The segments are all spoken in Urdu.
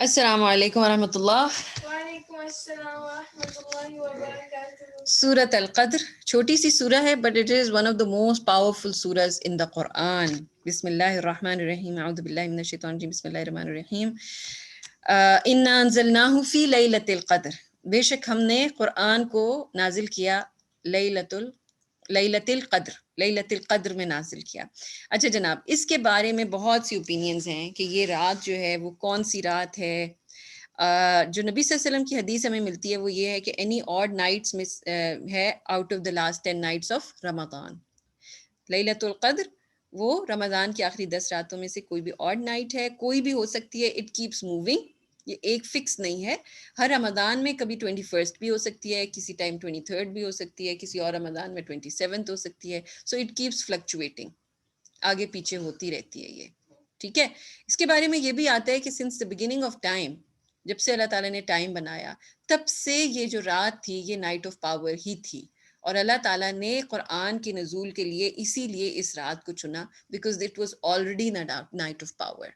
السلام علیکم ورحمۃ اللہ. وعلیکم السلام ورحمۃ اللہ وبرکاتہ. سورۃ القدر چھوٹی سی سورہ ہے but it is one of the most powerful surahs in the Quran. بسم اللہ الرحمن الرحیم. اعوذ باللہ من الشیطان الرجیم. بسم اللہ الرحمن الرحیم. انا انزلناہ فی لیلۃ القدر. بے شک ہم نے قرآن کو نازل کیا لیلۃ القدر، لیلۃ القدر میں نازل کیا. اچھا جناب، اس کے بارے میں بہت سی اوپینینز ہیں کہ یہ رات جو ہے وہ کون سی رات ہے. جو نبی صلی اللہ علیہ وسلم کی حدیث ہمیں ملتی ہے وہ یہ ہے کہ اینی آڈ نائٹس میں ہے out of the last 10 nights of Ramadan. لیلۃ القدر وہ رمضان کی آخری 10 راتوں میں سے کوئی بھی آڈ نائٹ ہے، کوئی بھی ہو سکتی ہے. اٹ کیپس موونگ، یہ ایک فکس نہیں ہے. ہر رمضان میں کبھی 21 بھی ہو سکتی ہے، کسی ٹائم 23 بھی ہو سکتی ہے، کسی اور رمضان میں 27 ہو سکتی ہے. سو اٹ کیپس فلکچویٹنگ، آگے پیچھے ہوتی رہتی ہے یہ. ٹھیک ہے. اس کے بارے میں یہ بھی آتا ہے کہ since the beginning of time, جب سے اللہ تعالیٰ نے ٹائم بنایا تب سے یہ جو رات تھی یہ نائٹ آف پاور ہی تھی، اور اللہ تعالیٰ نے قرآن کے نزول کے لیے اسی لیے اس رات کو چنا because it was already night of power.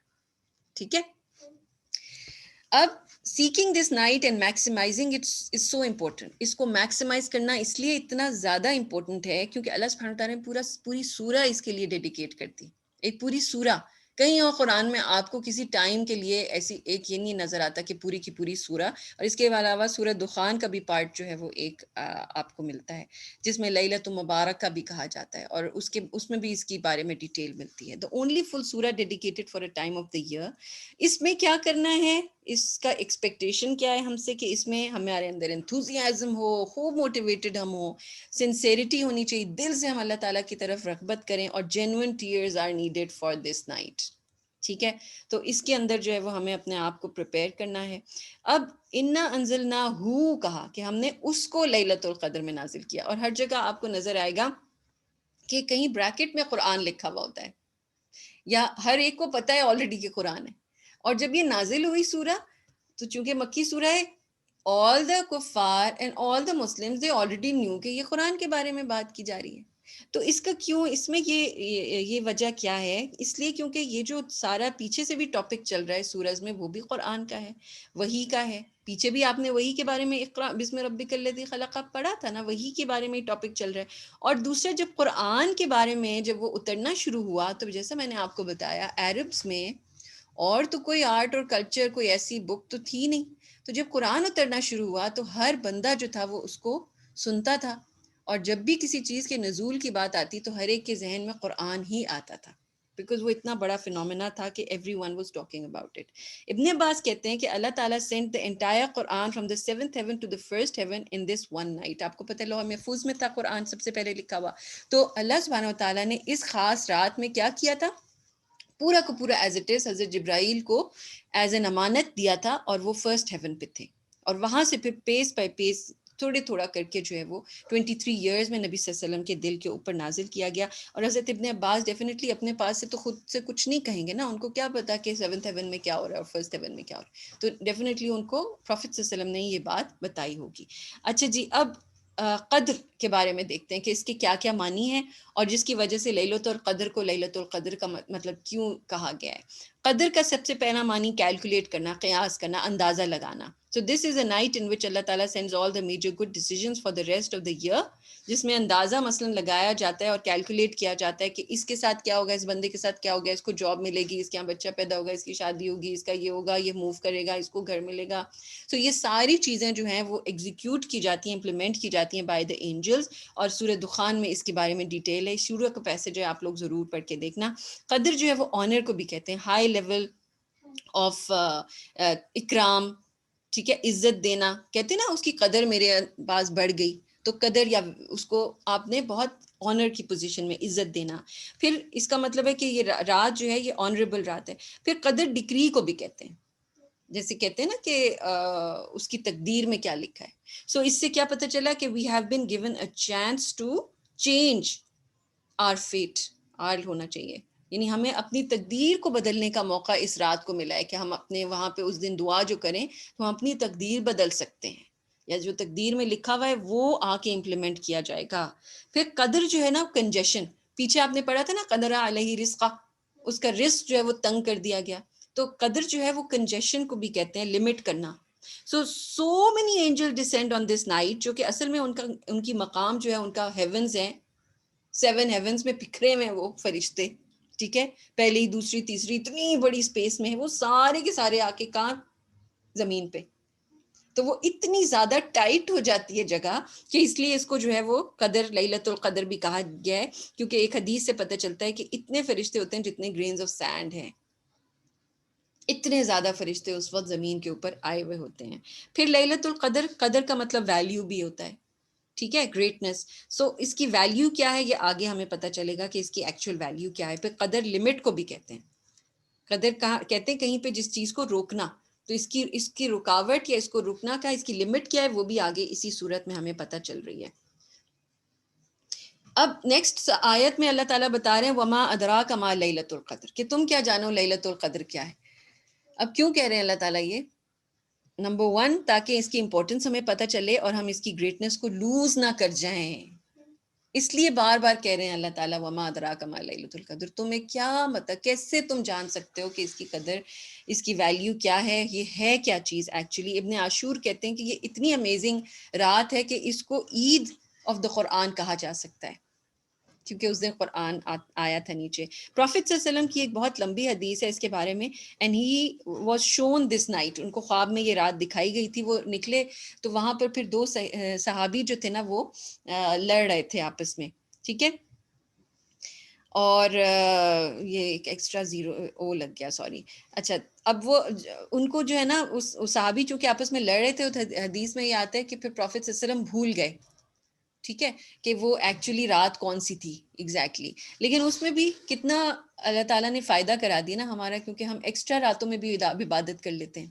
ٹھیک ہے. اب seeking this night and maximising it is so important. اس کو میکسیمائز کرنا اس لیے اتنا زیادہ امپورٹنٹ ہے کیونکہ اللہ سبحانہ تعالیٰ نے پوری سورہ اس کے لیے ڈیڈیکیٹ کر دی. ایک پوری سورہ. کہیں اور قرآن میں آپ کو کسی ٹائم کے لیے ایسی ایک یہ نہیں نظر آتا کہ پوری کی پوری سورہ. اور اس کے علاوہ سورہ دخان کا بھی پارٹ جو ہے وہ ایک آپ کو ملتا ہے جس میں لیلۃ مبارک کا بھی کہا جاتا ہے، اور اس میں بھی اس کی بارے میں ڈیٹیل ملتی ہے. دا only full surah dedicated for a time of the year. اس میں کیا کرنا ہے، اس کا ایکسپیکٹیشن کیا ہے ہم سے کہ اس میں ہمارے اندر انتھوزیازم ہو، خوب موٹیویٹڈ ہم ہو، سنسیریٹی ہونی چاہیے، دل سے ہم اللہ تعالیٰ کی طرف رغبت کریں، اور genuine tears are needed for this night. ٹھیک ہے. تو اس کے اندر جو ہے وہ ہمیں اپنے آپ کو پریپیئر کرنا ہے. اب انا انزلناہ کہا کہ ہم نے اس کو لیلۃ القدر میں نازل کیا، اور ہر جگہ آپ کو نظر آئے گا کہ کہیں بریکٹ میں قرآن لکھا ہوا ہوتا ہے، یا ہر ایک کو پتہ ہے آلریڈی کہ قرآن ہے. اور جب یہ نازل ہوئی سورہ تو چونکہ مکی سورہ ہے، all the kuffar and all the Muslims they already knew کہ یہ قرآن کے بارے میں بات کی جا رہی ہے. تو اس کا کیوں، اس میں یہ وجہ کیا ہے؟ اس لیے کیونکہ یہ جو سارا پیچھے سے بھی ٹاپک چل رہا ہے سورج میں وہ بھی قرآن کا ہے، وحی کا ہے. پیچھے بھی آپ نے وحی کے بارے میں اقرا بسم ربک الذی خلق پڑھا تھا نا، وحی کے بارے میں ٹاپک چل رہا ہے. اور دوسرا جب قرآن کے بارے میں جب وہ اترنا شروع ہوا تو جیسا میں نے آپ کو بتایا عربس میں اور تو کوئی آرٹ اور کلچر، کوئی ایسی بک تو تھی نہیں. تو جب قرآن اترنا شروع ہوا تو ہر بندہ جو تھا وہ اس کو سنتا تھا، اور جب بھی کسی چیز کے نزول کی بات آتی تو ہر ایک کے ذہن میں قرآن ہی آتا تھا، بیکاز وہ اتنا بڑا فینومینا تھا کہ everyone was talking about it. ابن عباس کہتے ہیں کہ اللہ تعالیٰ سینٹ دا انٹائر قرآن from the 7th heaven to the 1st heaven in this one night. آپ کو پتہ ہے لوح محفوظ میں تھا قرآن سب سے پہلے لکھا ہوا. تو اللہ سبحانہ وتعالیٰ نے اس خاص رات میں کیا کیا تھا، پورا کو پورا ایز اٹ از حضرت جبرائیل کو ایز این امانت دیا تھا، اور وہ 1st heaven پہ تھے. اور وہاں سے پھر پیس بائی پیس تھوڑا کر کے جو ہے وہ 23 ایئرز میں نبی صلی اللہ علیہ وسلم کے دل کے اوپر نازل کیا گیا. اور حضرت ابن عباس ڈیفینیٹلی اپنے پاس سے تو خود سے کچھ نہیں کہیں گے نا، ان کو کیا پتا کہ 7th heaven میں کیا ہو رہا ہے اور 1st heaven میں کیا ہو رہا ہے. تو ڈیفینیٹلی ان کو پروفیٹ صلی اللہ علیہ وسلم نے یہ بات بتائی ہوگی. اچھا جی، اب قدر کے بارے میں دیکھتے ہیں کہ اس کے کیا کیا معنی ہیں، اور جس کی وجہ سے لیلۃ القدر کو لیلۃ القدر کا مطلب کیوں کہا گیا ہے. قدر کا سب سے پہلا معنی کیلکولیٹ کرنا، قیاس کرنا، اندازہ لگانا. So this is a night in which اللہ تعالیٰ sends all the major good decisions for the rest of the year، جس میں اندازہ مثلا لگایا جاتا ہے اور کیلکولیٹ کیا جاتا ہے کہ اس کے ساتھ کیا ہوگا، اس بندے کے ساتھ کیا ہوگا، اس کو جاب ملے گی، اس کے یہاں بچہ پیدا ہوگا، اس کی شادی ہوگی، اس کا یہ ہوگا، یہ موو کرے گا، اس کو گھر ملے گا. سو یہ ساری چیزیں جو ہیں وہ ایگزیکیوٹ کی جاتی ہیں، امپلیمنٹ کی جاتی ہیں بائی دا اینجلز. اور سورہ دخان میں اس کے بارے میں ڈیٹیل ہے. سورہ کا پیسج ہے، آپ لوگ ضرور پڑھ کے دیکھنا. قدر جو ہے وہ آنر کو بھی کہتے ہیں، ہائی لیول آف اکرام. ٹھیک ہے. عزت دینا، کہتے ہیں نا اس کی قدر میرے پاس بڑھ گئی، تو قدر یا اس کو آپ نے بہت آنر کی پوزیشن میں عزت دینا. پھر اس کا مطلب ہے کہ یہ رات جو ہے یہ آنریبل رات ہے. پھر قدر ڈگری کو بھی کہتے ہیں، جیسے کہتے ہیں نا کہ اس کی تقدیر میں کیا لکھا ہے. سو اس سے کیا پتہ چلا کہ we have been given a chance to change our fate. آر ہونا چاہیے، یعنی ہمیں اپنی تقدیر کو بدلنے کا موقع اس رات کو ملا ہے کہ ہم اپنے وہاں پہ اس دن دعا جو کریں تو ہم اپنی تقدیر بدل سکتے ہیں، یا جو تقدیر میں لکھا ہوا ہے وہ آ کے امپلیمنٹ کیا جائے گا. پھر قدر جو ہے نا کنجیشن، پیچھے آپ نے پڑھا تھا نا قدر علیہ رزقہ، اس کا رزق جو ہے وہ تنگ کر دیا گیا. تو قدر جو ہے وہ کنجیشن کو بھی کہتے ہیں، لمٹ کرنا. So many angel descend on this night, جو کہ اصل میں ان کی مقام جو ہے ان کا ہیونز ہیں، 7 ہیونز میں بکھرے ہوئے ہیں وہ فرشتے، ٹھیک ہے، پہلی دوسری تیسری اتنی بڑی اسپیس میں ہے، وہ سارے کے سارے آ کے کہاں، زمین پہ. تو وہ اتنی زیادہ ٹائٹ ہو جاتی ہے جگہ کہ اس لیے اس کو جو ہے وہ قدر، لیلۃ القدر بھی کہا گیا ہے، کیونکہ ایک حدیث سے پتہ چلتا ہے کہ اتنے فرشتے ہوتے ہیں جتنے گرینز آف سینڈ ہیں، اتنے زیادہ فرشتے اس وقت زمین کے اوپر آئے ہوئے ہوتے ہیں. پھر لیلۃ القدر، قدر کا مطلب ویلیو بھی ہوتا ہے، ٹھیک ہے، گریٹنس. سو اس کی ویلیو کیا ہے یہ آگے ہمیں پتہ چلے گا کہ اس کی ایکچوئل ویلیو کیا ہے. پھر قدر لمٹ کو بھی کہتے ہیں. قدر کہاں کہتے ہیں، کہیں پہ جس چیز کو روکنا، تو اس کی رکاوٹ یا اس کو رکنا کا، اس کی لمٹ کیا ہے، وہ بھی آگے اسی صورت میں ہمیں پتہ چل رہی ہے. اب نیکسٹ آیت میں اللہ تعالیٰ بتا رہے ہیں وما ادراک ما لیلۃ القدر، کہ تم کیا جانو لیلۃ القدر کیا ہے. اب کیوں کہہ رہے ہیں اللہ تعالیٰ یہ؟ نمبر 1 تاکہ اس کی امپورٹنس ہمیں پتہ چلے اور ہم اس کی گریٹنس کو لوز نہ کر جائیں، اس لیے بار بار کہہ رہے ہیں اللہ تعالیٰ وما ادراک ما لیلۃ القدر. تمہیں کیا مطلب، کیسے تم جان سکتے ہو کہ اس کی قدر، اس کی ویلیو کیا ہے، یہ ہے کیا چیز ایکچولی. ابن عاشور کہتے ہیں کہ یہ اتنی امیزنگ رات ہے کہ اس کو عید آف دا قرآن کہا جا سکتا ہے، کیونکہ اس دن قرآن آیا تھا نیچے. پروفیٹ صلی اللہ علیہ وسلم کی ایک بہت لمبی حدیث ہے اس کے بارے میں، and he was shown this night, ان کو خواب میں یہ رات دکھائی گئی تھی. وہ نکلے تو وہاں پر پھر 2 صحابی جو تھے نا وہ لڑ رہے تھے آپس میں، ٹھیک ہے. اور یہ ایک ایکسٹرا زیرو او لگ گیا، سوری. اچھا، اب وہ ان کو جو ہے نا اس صحابی چونکہ آپس میں لڑ رہے تھے، حدیث میں یہ آتا ہے کہ پھر پروفیٹ صلی اللہ علیہ وسلم بھول گئے، ٹھیک ہے، کہ وہ ایکچولی رات کون سی تھی ایگزیکٹلی. لیکن اس میں بھی کتنا اللہ تعالیٰ نے فائدہ کرا دیا نا ہمارا، کیونکہ ہم ایکسٹرا راتوں میں بھی عبادت کر لیتے ہیں،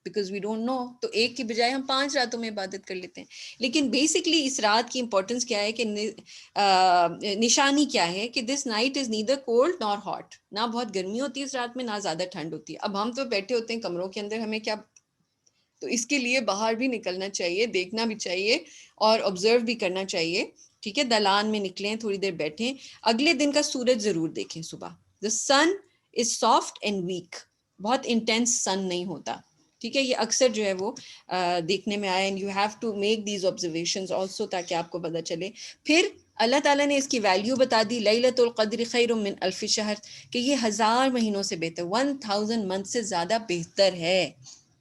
بیکاز وی ڈونٹ نو. تو ایک کی بجائے ہم 5 راتوں میں عبادت کر لیتے ہیں. لیکن بیسکلی اس رات کی امپورٹنس کیا ہے، کہ نشانی کیا ہے، کہ this night is neither cold nor hot, نہ بہت گرمی ہوتی ہے اس رات میں، نہ زیادہ ٹھنڈ ہوتی ہے. اب ہم تو بیٹھے ہوتے ہیں کمروں کے اندر، ہمیں کیا، تو اس کے لیے باہر بھی نکلنا چاہیے، دیکھنا بھی چاہیے اور آبزرو بھی کرنا چاہیے، ٹھیک ہے. دلان میں نکلیں، تھوڑی دیر بیٹھیں، اگلے دن کا سورج ضرور دیکھیں صبح. دا سن از سافٹ اینڈ ویک، بہت انٹینس سن نہیں ہوتا، ٹھیک ہے. یہ اکثر جو ہے وہ دیکھنے میں آیا، and you have to make these observations also, تاکہ آپ کو پتہ چلے. پھر اللہ تعالیٰ نے اس کی ویلیو بتا دی، لیلۃ القدر خیر من الف شہر، کہ یہ 1000 مہینوں سے بہتر، 1000 منتھ سے زیادہ بہتر ہے،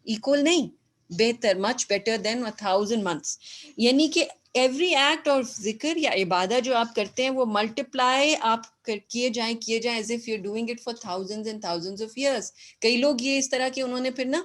ایکول نہیں، بہتر، مچ بیٹر دین 1000 منتھس. یعنی کہ ایوری ایکٹ اور ذکر یا عبادت جو آپ کرتے ہیں وہ ملٹیپلائی آپ کیے جائیں as if you doing it for thousands and thousands of years. کئی لوگ یہ اس طرح کے انہوں نے پھر نا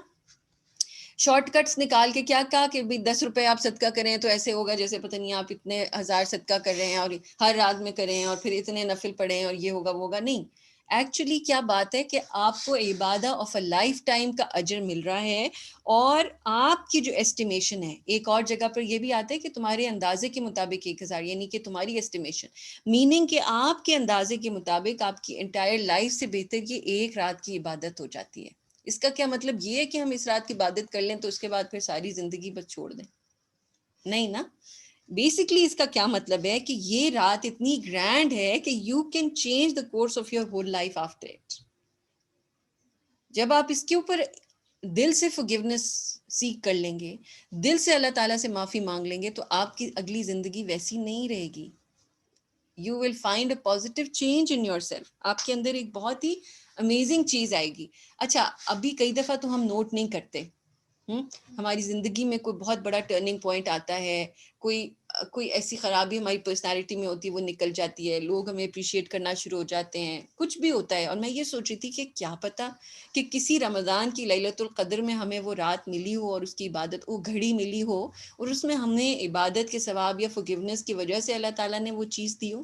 شارٹ کٹس نکال کے کیا کہا کہ 10 روپے آپ صدقہ کریں تو ایسے ہوگا جیسے پتہ نہیں آپ اتنے 1000 صدقہ کر رہے ہیں اور ہر رات میں کریں اور پھر اتنے نفل پڑھیں اور یہ ہوگا وہ ہوگا. نہیں، ایکچولی کیا بات ہے کہ آپ کو Ubadah of a life time کا اجر مل رہا ہے، اور آپ کی جو ایسٹیمیشن ہے، ایک اور جگہ پر یہ بھی آتا ہے کہ تمہارے اندازے کے مطابق 1000، یعنی کہ تمہاری ایسٹیمیشن، میننگ کہ آپ کے اندازے کے مطابق آپ کی انٹائر لائف سے بہتر یہ ایک رات کی عبادت ہو جاتی ہے. اس کا کیا مطلب یہ ہے کہ ہم اس رات کی عبادت کر لیں تو اس کے بعد پھر ساری زندگی بس چھوڑ دیں؟ نہیں نا. بیسکلی اس کا کیا مطلب ہے کہ یہ رات اتنی گرینڈ ہے کہ you can change the course of your whole life after it. جب آپ اس کے اوپر دل سے forgiveness سیکھ کر لیں گے، دل سے اللہ تعالیٰ سے معافی مانگ لیں گے، تو آپ کی اگلی زندگی ویسی نہیں رہے گی. You will find a positive change in yourself. آپ کے اندر ایک بہت ہی امیزنگ چیز آئے گی. اچھا، ابھی کئی دفعہ تو ہم نوٹ نہیں کرتے، ہماری زندگی میں کوئی بہت بڑا ٹرننگ پوائنٹ آتا ہے، کوئی ایسی خرابی ہماری پرسنالٹی میں ہوتی ہے وہ نکل جاتی ہے، لوگ ہمیں اپریشیٹ کرنا شروع ہو جاتے ہیں، کچھ بھی ہوتا ہے. اور میں یہ سوچ رہی تھی کہ کیا پتہ کہ کسی رمضان کی لیلۃ القدر میں ہمیں وہ رات ملی ہو اور اس کی عبادت، وہ گھڑی ملی ہو، اور اس میں ہم نے عبادت کے ثواب یا forgiveness کی وجہ سے اللہ تعالیٰ نے وہ چیز دی ہو،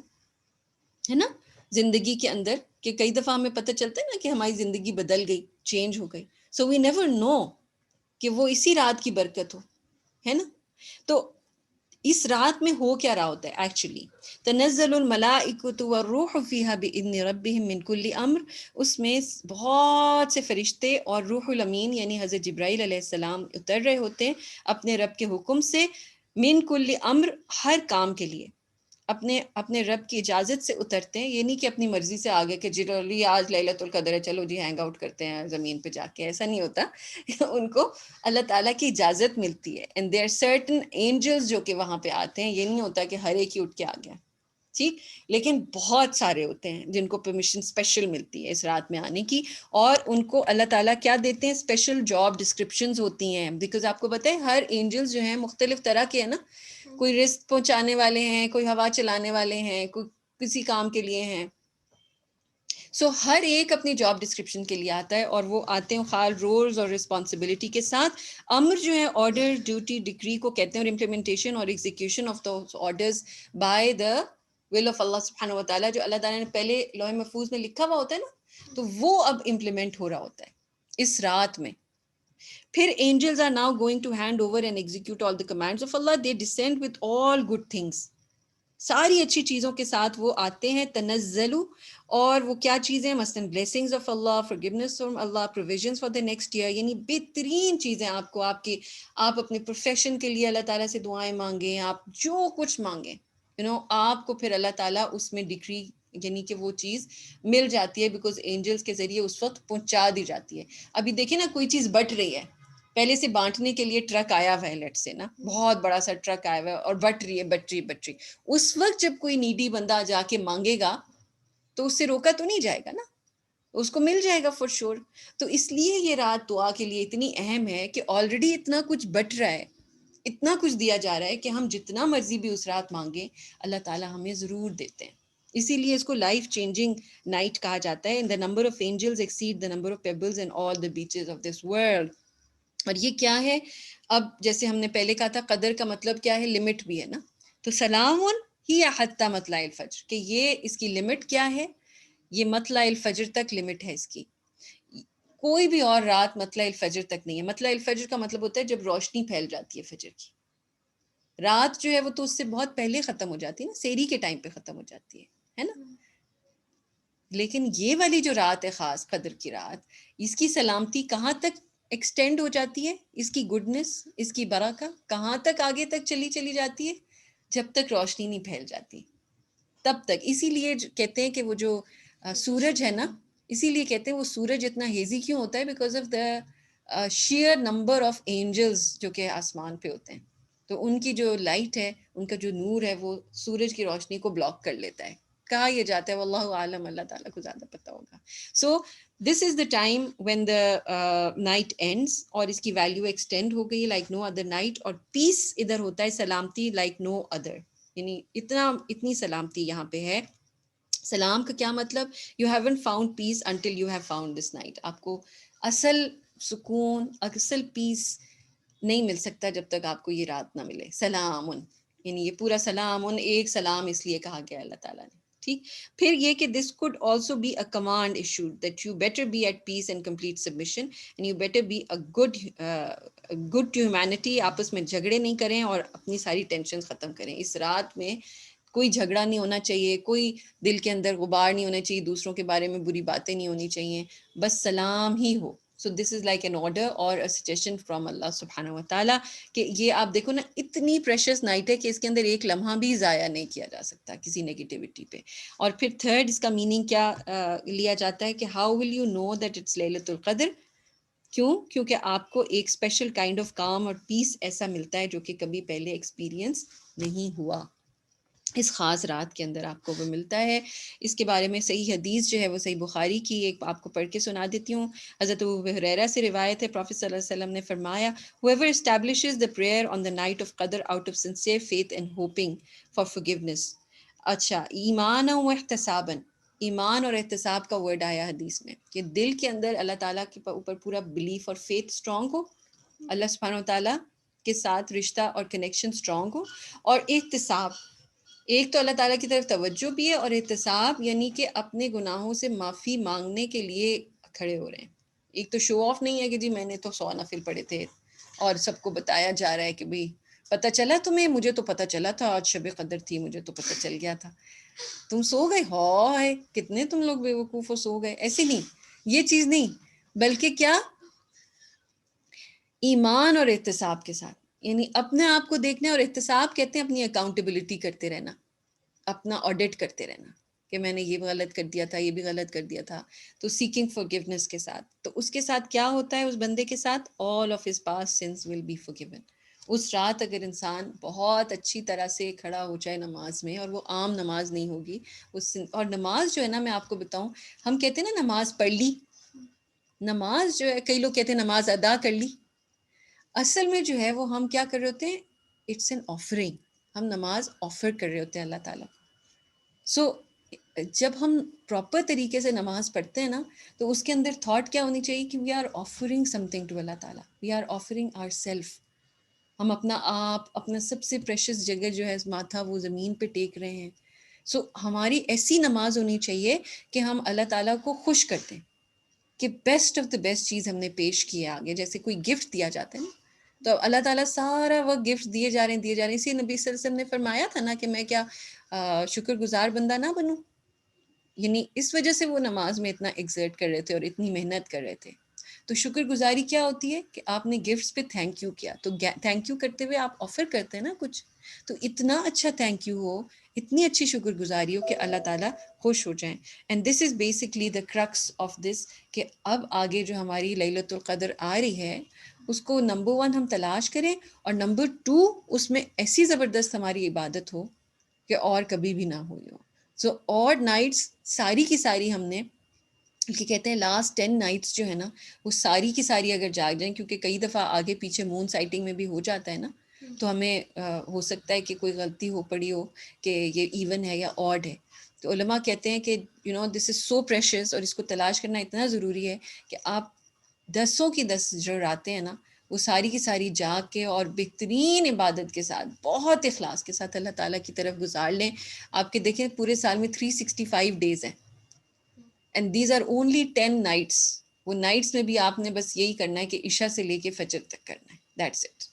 ہے نا، زندگی کے اندر. کہ کئی دفعہ ہمیں پتہ چلتا ہے نا کہ ہماری زندگی بدل گئی، چینج ہو گئی. سو وی نیور نو کہ وہ اسی رات کی برکت ہو، ہے نا. تو اس رات میں ہو کیا رہا ہوتا ہے ایکچولی؟ تنزل الملائکۃ والروح فیہا باذن ربہم من کل امر، اس میں بہت سے فرشتے اور روح الامین یعنی حضرت جبرائیل علیہ السلام اتر رہے ہوتے ہیں اپنے رب کے حکم سے، من کل امر، ہر کام کے لیے. اپنے اپنے رب کی اجازت سے اترتے ہیں. یہ نہیں کہ اپنی مرضی سے آگے کہ جی آج لیلۃ القدر ہے چلو جی ہینگ آؤٹ کرتے ہیں زمین پہ جا کے. ایسا نہیں ہوتا. ان کو اللہ تعالیٰ کی اجازت ملتی ہے. اینڈ دیر سرٹن اینجلز جو کہ وہاں پہ آتے ہیں. یہ نہیں ہوتا کہ ہر ایک ہی اٹھ کے آ گیا, ٹھیک, لیکن بہت سارے ہوتے ہیں جن کو پرمیشن اسپیشل ملتی ہے اس رات میں آنے کی. اور ان کو اللہ تعالیٰ کیا دیتے ہیں, اسپیشل جاب ڈسکرپشنز ہوتی ہیں. بیکاز آپ کو پتہ ہے ہر اینجلز جو ہیں مختلف طرح کے ہیں نا. کوئی رزق پہنچانے والے ہیں, کوئی ہوا چلانے والے ہیں, کوئی کسی کام کے لیے ہیں. سو ہر ایک اپنی جاب ڈسکرپشن کے لیے آتا ہے, اور وہ آتے ہیں خال رولز اور رسپانسبلٹی کے ساتھ. امر جو ہے آرڈر, ڈیوٹی, ڈگری کو کہتے ہیں, اور امپلیمنٹیشن اور execution of those orders by the will of Allah سبحانہ و تعالیٰ, جو اللہ تعالیٰ نے پہلے لوح محفوظ میں لکھا ہوا ہوتا ہے نا, تو وہ اب امپلیمنٹ ہو رہا ہوتا ہے اس رات میں. پھر angels are now going to hand over and execute all the commands of Allah. They descend with all good things. ساری اچھی چیزوں کے ساتھ وہ آتے ہیں. تنزلوا, اور وہ کیا چیزیں, مثلاً blessings of Allah, forgiveness from Allah, provisions for the next year. یعنی بہترین چیزیں آپ کو, آپ اپنے پروفیشن کے لیے اللہ تعالیٰ سے دعائیں مانگیں, آپ جو کچھ مانگیں, آپ کو پھر اللہ تعالیٰ اس میں ڈگری یعنی کہ وہ چیز مل جاتی ہے, بیکاز اینجلس کے ذریعے اس وقت پہنچا دی جاتی ہے. ابھی دیکھیں نا, کوئی چیز بٹ رہی ہے, پہلے سے بانٹنے کے لیے ٹرک آیا ہوا ہے, لیٹ سے نا, بہت بڑا سا ٹرک آیا ہوا ہے اور بٹ رہی ہے. اس وقت جب کوئی نیڈی بندہ جا کے مانگے گا تو اس سے روکا تو نہیں جائے گا نا, اس کو مل جائے گا فور شور. تو اس لیے یہ رات دعا کے لیے اتنی اہم ہے کہ آلریڈی اتنا کچھ بٹ رہا ہے, اتنا کچھ دیا جا رہا ہے کہ ہم جتنا مرضی بھی اس رات مانگیں اللہ تعالیٰ ہمیں ضرور دیتے ہیں. اسی لیے اس کو لائف چینجنگ نائٹ کہا جاتا ہے. In the number of angels exceed the number of pebbles in all the beaches of this world. اور یہ کیا ہے, اب جیسے ہم نے پہلے کہا تھا قدر کا مطلب کیا ہے, لمٹ بھی ہے نا. تو سلام ہی حتی مطلع الفجر, کہ یہ اس کی لمٹ کیا ہے, یہ مطلع الفجر تک لمٹ ہے اس کی. کوئی بھی اور رات مطلع الفجر تک نہیں ہے. مطلع الفجر کا مطلب ہوتا ہے جب روشنی پھیل جاتی ہے فجر کی. رات جو ہے وہ تو اس سے بہت پہلے ختم ہو جاتی ہے نا, سحری کے ٹائم پہ ختم ہو جاتی ہے نا. لیکن یہ والی جو رات ہے خاص قدر کی رات, اس کی سلامتی کہاں تک ایکسٹینڈ ہو جاتی ہے, اس کی گڈنس, اس کی برکت کہاں تک آگے تک چلی جاتی ہے, جب تک روشنی نہیں پھیل جاتی تب تک. اسی لیے کہتے ہیں کہ وہ جو سورج ہے نا, اسی لیے کہتے ہیں وہ سورج اتنا ہیزی کیوں ہوتا ہے, because of the sheer number of angels جو کہ آسمان پہ ہوتے ہیں. تو ان کی جو لائٹ ہے, ان کا جو نور ہے, وہ سورج کی روشنی کو بلاک کر لیتا ہے. کہا یہ جاتا ہے, واللہ عالم, اللہ تعالیٰ کو زیادہ پتہ ہوگا. So this is the time when the night ends, اور اس کی ویلیو ایکسٹینڈ ہو گئی لائک نو ادر نائٹ. اور پیس ادھر ہوتا ہے سلامتی, لائک نو ادر, یعنی اتنی سلامتی یہاں پہ ہے. سلام کا کیا مطلب, you haven't found peace until you have found this night. آپ کو اصل سکون, اصل پیس نہیں مل سکتا جب تک آپ کو یہ رات نہ ملے. سلام, یعنی یہ پورا سلام, ایک سلام اس لیے کہا گیا اللہ تعالیٰ نے, ٹھیک. پھر یہ کہ this could also be a command issued that you better be at peace and complete submission, and you better be a good to humanity. آپس میں جھگڑے نہیں کریں اور اپنی ساری ٹینشن ختم کریں. اس رات میں کوئی جھگڑا نہیں ہونا چاہیے, کوئی دل کے اندر غبار نہیں ہونا چاہیے, دوسروں کے بارے میں بری باتیں نہیں ہونی چاہیے, بس سلام ہی ہو. سو this is like an order اور اے سجیشن فرام اللہ سبحانہ و تعالیٰ, کہ یہ آپ دیکھو نا, اتنی پریشیس نائٹ ہے کہ اس کے اندر ایک لمحہ بھی ضائع نہیں کیا جا سکتا کسی نیگیٹیوٹی پہ. اور پھر تھرڈ اس کا میننگ کیا لیا جاتا ہے کہ how will you know that it's لیلۃ القدر. کیونکہ آپ کو ایک اسپیشل کائنڈ آف کام اور پیس ایسا ملتا ہے جو کہ کبھی پہلے ایکسپیرینس نہیں ہوا. اس خاص رات کے اندر آپ کو وہ ملتا ہے. اس کے بارے میں صحیح حدیث جو ہے وہ صحیح بخاری کی, ایک آپ کو پڑھ کے سنا دیتی ہوں. حضرت ابو ہریرہ سے روایت ہے, پروفیٹ صلی اللہ علیہ وسلم نے فرمایا, whoever establishes the prayer on the night of Qadr out of sincere faith and hoping for forgiveness. اچھا, ایمان و احتساباً, ایمان اور احتساب کا ورڈ آیا حدیث میں, کہ دل کے اندر اللہ تعالیٰ کے اوپر پورا بلیف اور فیتھ اسٹرانگ ہو, اللہ سبحانہ و تعالیٰ کے ساتھ رشتہ اور کنیکشن اسٹرانگ ہو, اور احتساب, ایک تو اللہ تعالیٰ کی طرف توجہ بھی ہے, اور احتساب یعنی کہ اپنے گناہوں سے معافی مانگنے کے لیے کھڑے ہو رہے ہیں. ایک تو شو آف نہیں ہے کہ جی میں نے تو 100 نفل پڑھے تھے اور سب کو بتایا جا رہا ہے کہ بھئی پتہ چلا تمہیں, مجھے تو پتہ چلا تھا آج شب قدر تھی, مجھے تو پتہ چل گیا تھا, تم سو گئے, ہائے کتنے تم لوگ بے وقوف ہو, سو گئے. ایسے نہیں, یہ چیز نہیں, بلکہ کیا, ایمان اور احتساب کے ساتھ, یعنی اپنے آپ کو دیکھنا. اور احتساب کہتے ہیں اپنی اکاؤنٹیبلٹی کرتے رہنا, اپنا آڈٹ کرتے رہنا کہ میں نے یہ غلط کر دیا تھا، یہ بھی غلط کر دیا تھا. تو سیکنگ فارگیونیس کے ساتھ، تو اس کے ساتھ کیا ہوتا ہے اس بندے کے ساتھ؟ All of his past sins will be forgiven. اس رات اگر انسان بہت اچھی طرح سے کھڑا ہو جائے نماز میں، اور وہ عام نماز نہیں ہوگی، اور نماز جو ہے نا، میں آپ کو بتاؤں، ہم کہتے ہیں نا نماز پڑھ لی، نماز جو ہے کئی لوگ کہتے ہیں نماز ادا کر لی. اصل میں جو ہے وہ ہم کیا کر رہے ہوتے ہیں؟ It's an offering. ہم نماز آفر کر رہے ہوتے ہیں اللہ تعالیٰ. سو جب ہم پراپر طریقے سے نماز پڑھتے ہیں نا، تو اس کے اندر تھاٹ کیا ہونی چاہیے کہ we are offering something to Allah تعالیٰ، we are offering our self. ہم اپنا آپ، اپنا سب سے پریشس جگہ جو ہے ماتھا، وہ زمین پہ ٹیک رہے ہیں. سو ہماری ایسی نماز ہونی چاہیے کہ ہم اللہ تعالیٰ کو خوش کرتے ہیں کہ بیسٹ آف دا بیسٹ چیز ہم نے پیش کی ہے آگے. جیسے کوئی گفٹ دیا جاتا ہے نا، تو اللہ تعالیٰ سارا وقت گفٹ دیے جا رہے ہیں. اسی نبی صلی اللہ علیہ وسلم نے فرمایا تھا نا کہ میں کیا شکر گزار بندہ نہ بنوں. یعنی اس وجہ سے وہ نماز میں اتنا ایگزرٹ کر رہے تھے اور اتنی محنت کر رہے تھے. تو شکر گزاری کیا ہوتی ہے کہ آپ نے گفٹس پہ تھینک یو کیا. تو تھینک یو کرتے ہوئے آپ آفر کرتے ہیں نا کچھ، تو اتنا اچھا تھینک یو ہو، اتنی اچھی شکر گزاری ہو کہ اللہ تعالیٰ خوش ہو جائیں. And this is basically the crux of this, کہ اب آگے جو ہماری لیلۃ القدر آ رہی ہے، اس کو نمبر 1 ہم تلاش کریں، اور نمبر 2 اس میں ایسی زبردست ہماری عبادت ہو کہ اور کبھی بھی نہ ہوئی ہو. سو آڈ نائٹس ساری کی ساری ہم نے، کہ کہتے ہیں لاسٹ 10 نائٹس جو ہے نا، وہ ساری کی ساری اگر جاگ جائیں، کیونکہ کئی دفعہ آگے پیچھے مون سائٹنگ میں بھی ہو جاتا ہے نا، تو ہمیں ہو سکتا ہے کہ کوئی غلطی ہو پڑی ہو کہ یہ ایون ہے یا آڈ ہے. تو علماء کہتے ہیں کہ دس از سو پریشیس، اور اس کو تلاش کرنا اتنا ضروری ہے کہ آپ 10 کی 10 جو راتیں ہیں نا، وہ ساری کی ساری جاگ کے اور بہترین عبادت کے ساتھ، بہت اخلاص کے ساتھ اللہ تعالیٰ کی طرف گزار لیں. آپ کے دیکھیں پورے سال میں 365 ڈیز ہیں، and these are only 10 nights. وہ نائٹس میں بھی آپ نے بس یہی کرنا ہے کہ عشاء سے لے کے فجر تک کرنا ہے، دیٹس اٹ.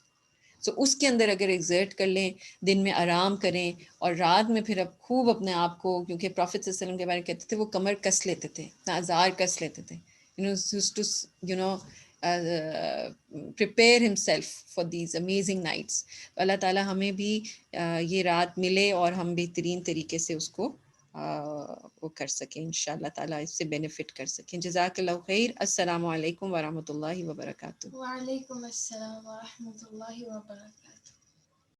سو اس کے اندر اگر ایگزرٹ کر لیں، دن میں آرام کریں، اور رات میں پھر اب خوب اپنے آپ کو، کیونکہ پروفیٹ صلی اللہ علیہ وسلم کے بارے میں کہتے تھے وہ کمر کس لیتے تھے، ازار کس لیتے تھے، prepare himself for these amazing nights. اللہ تعالیٰ ہمیں بھی یہ رات ملے اور ہم بہترین طریقے سے اس کو وہ کر سکیں، انشاءاللہ تعالیٰ اس سے بینیفٹ کر سکیں. جزاک اللہ خیر. السلام علیکم ورحمۃ اللہ وبرکاتہ. وعلیکم السلام ورحمۃ اللہ وبرکاتہ.